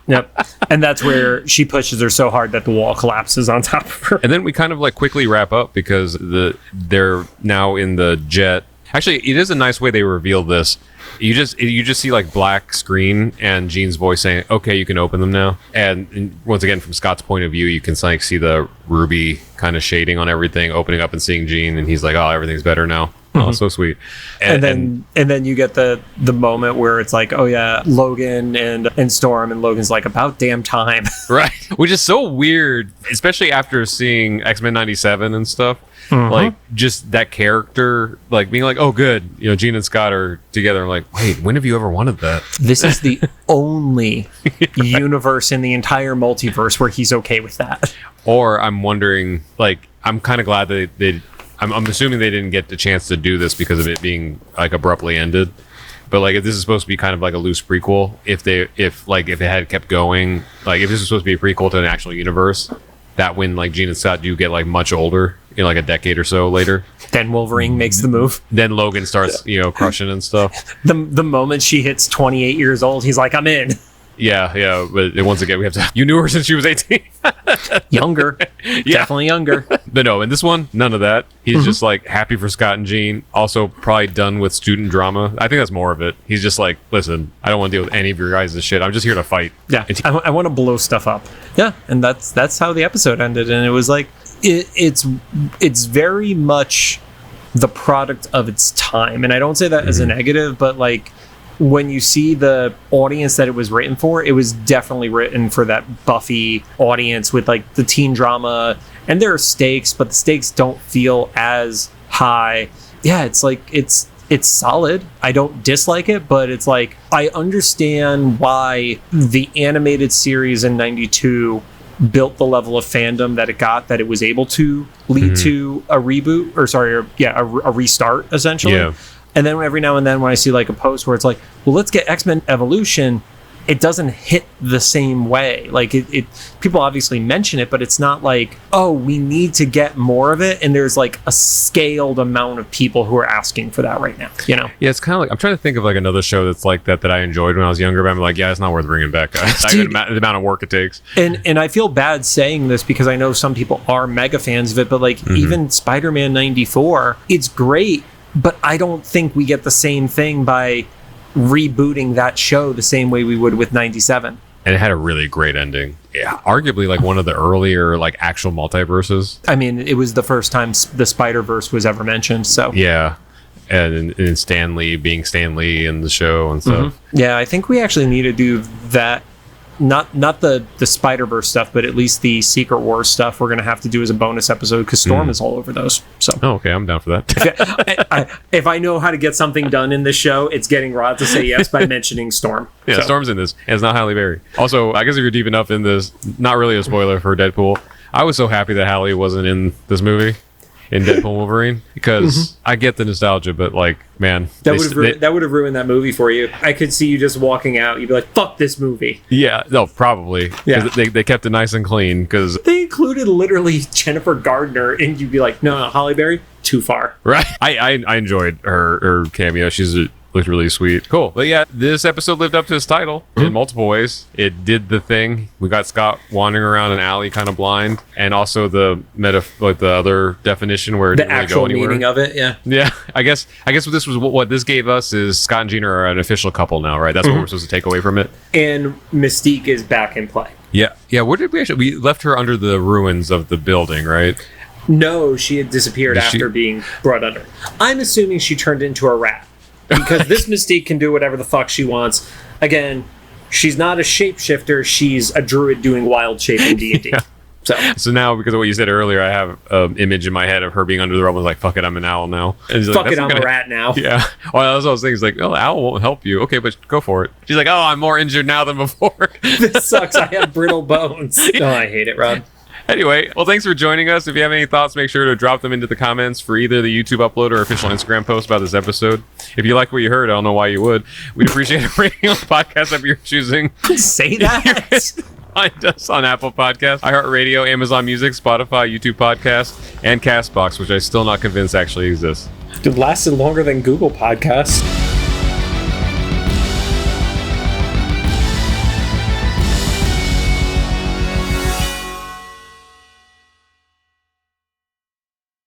Speaker 2: Yep. And that's where she pushes her so hard that the wall collapses on top of her.
Speaker 1: And then we kind of like quickly wrap up because they're now in the jet. Actually, it is a nice way they reveal this. You just see like black screen and Jean's voice saying, okay, you can open them now. And once again, from Scott's point of view, you can like see the ruby kind of shading on everything, opening up and seeing Jean, and he's like, oh, everything's better now. Oh, so sweet.
Speaker 2: And then you get the moment where it's like, oh yeah, Logan and Storm, and Logan's like, about damn time.
Speaker 1: Right. Which is so weird, especially after seeing X-Men 97 and stuff. Like, just that character, like, being like, oh, good, you know, Jean and Scott are together. I'm like, wait, when have you ever wanted that?
Speaker 2: This is the only universe in the entire multiverse where he's okay with that.
Speaker 1: Or I'm wondering, like, I'm kind of glad that I'm assuming they didn't get the chance to do this because of it being, like, abruptly ended. But, like, if this is supposed to be kind of like a loose prequel, if it had kept going, like, if this is supposed to be a prequel to an actual universe, that when, like, Jean and Scott do get, like, much older, you know, like a decade or so later,
Speaker 2: then Wolverine makes the move.
Speaker 1: Then Logan starts, you know, crushing and stuff.
Speaker 2: The moment she hits 28 years old, he's like, I'm in.
Speaker 1: Yeah, but once again, we have to... You knew her since she was 18.
Speaker 2: Younger. Definitely younger.
Speaker 1: But no, in this one, none of that. He's just, like, happy for Scott and Jean. Also, probably done with student drama. I think that's more of it. He's just like, listen, I don't want to deal with any of your guys' shit. I'm just here to fight.
Speaker 2: Yeah, I want to blow stuff up. Yeah, and that's how the episode ended. And it was like, it's very much the product of its time. And I don't say that as a negative, but, like, when you see the audience that it was written for, it was definitely written for that Buffy audience with, like, the teen drama, and there are stakes, but the stakes don't feel as high. Yeah, it's like, it's solid. I don't dislike it, but it's like, I understand why the animated series in 92 built the level of fandom that it got, that it was able to lead to a reboot, a restart, essentially.
Speaker 1: Yeah.
Speaker 2: And then every now and then when I see like a post where it's like, well, let's get X-Men Evolution, it doesn't hit the same way. Like it people obviously mention it, but it's not like, oh, we need to get more of it. And there's like a scaled amount of people who are asking for that right now, you know?
Speaker 1: Yeah, it's kind of like, I'm trying to think of like another show that's like that I enjoyed when I was younger, but I'm like, yeah, it's not worth bringing back, guys.
Speaker 2: Dude,
Speaker 1: the amount of work it takes.
Speaker 2: And I feel bad saying this because I know some people are mega fans of it, but like even Spider-Man 94, it's great, but I don't think we get the same thing by rebooting that show the same way we would with 97.
Speaker 1: And it had a really great ending. Yeah, arguably like one of the earlier like actual multiverses.
Speaker 2: I mean, it was the first time the Spider-Verse was ever mentioned, so.
Speaker 1: Yeah. And Stan Lee being Stan Lee in the show and stuff.
Speaker 2: Yeah, I think we actually need to do that. Not the Spider-Verse stuff, but at least the Secret Wars stuff we're going to have to do as a bonus episode because Storm is all over those. So.
Speaker 1: Oh, okay, I'm down for that.
Speaker 2: If I know how to get something done in this show, it's getting Rod to say yes by mentioning Storm.
Speaker 1: Yeah, so. Storm's in this, and it's not Halle Berry. Also, I guess if you're deep enough in this, not really a spoiler for Deadpool, I was so happy that Halle wasn't in this movie. In Deadpool Wolverine, because I get the nostalgia, but like, man,
Speaker 2: that would have ruined that movie for you. I could see you just walking out. You'd be like, "Fuck this movie." Yeah,
Speaker 1: no, probably. Yeah, they kept it nice and clean because
Speaker 2: they included literally Jennifer Gardner, and you'd be like, "No, Halle Berry, too far."
Speaker 1: Right. I enjoyed her cameo. She's Looked really sweet. Cool. But yeah, this episode lived up to its title in multiple ways. It did the thing. We got Scott wandering around an alley kind of blind, and also the the other definition where it didn't really go anywhere.
Speaker 2: Meaning of it, yeah.
Speaker 1: Yeah, I guess what this gave us is Scott and Gina are an official couple now, right? That's what we're supposed to take away from it.
Speaker 2: And Mystique is back in play.
Speaker 1: Yeah. Where did we left her under the ruins of the building, right?
Speaker 2: No, she had disappeared after being brought under. I'm assuming she turned into a rat. Because this Mystique can do whatever the fuck she wants. Again, she's not a shapeshifter. She's a druid doing wild shape in D&D. Yeah. So now, because of what you said earlier, I have an image in my head of her being under the rubble. Like, fuck it, I'm an owl now. And fuck it, I'm a rat now.
Speaker 1: Yeah. Well, that's what I was thinking. It's like, oh, owl won't help you. Okay, but go for it. She's like, oh, I'm more injured now than before.
Speaker 2: This sucks. I have brittle bones. Oh, I hate it, Rod.
Speaker 1: Anyway, well, thanks for joining us. If you have any thoughts, make sure to drop them into the comments for either the YouTube upload or official Instagram post about this episode. If you like what you heard, I don't know why you would. We'd appreciate a rating on the podcast that you're choosing.
Speaker 2: Say that.
Speaker 1: Find us on Apple Podcasts, iHeartRadio, Amazon Music, Spotify, YouTube Podcasts, and CastBox, which I'm still not convinced actually exists.
Speaker 2: It lasted longer than Google Podcasts.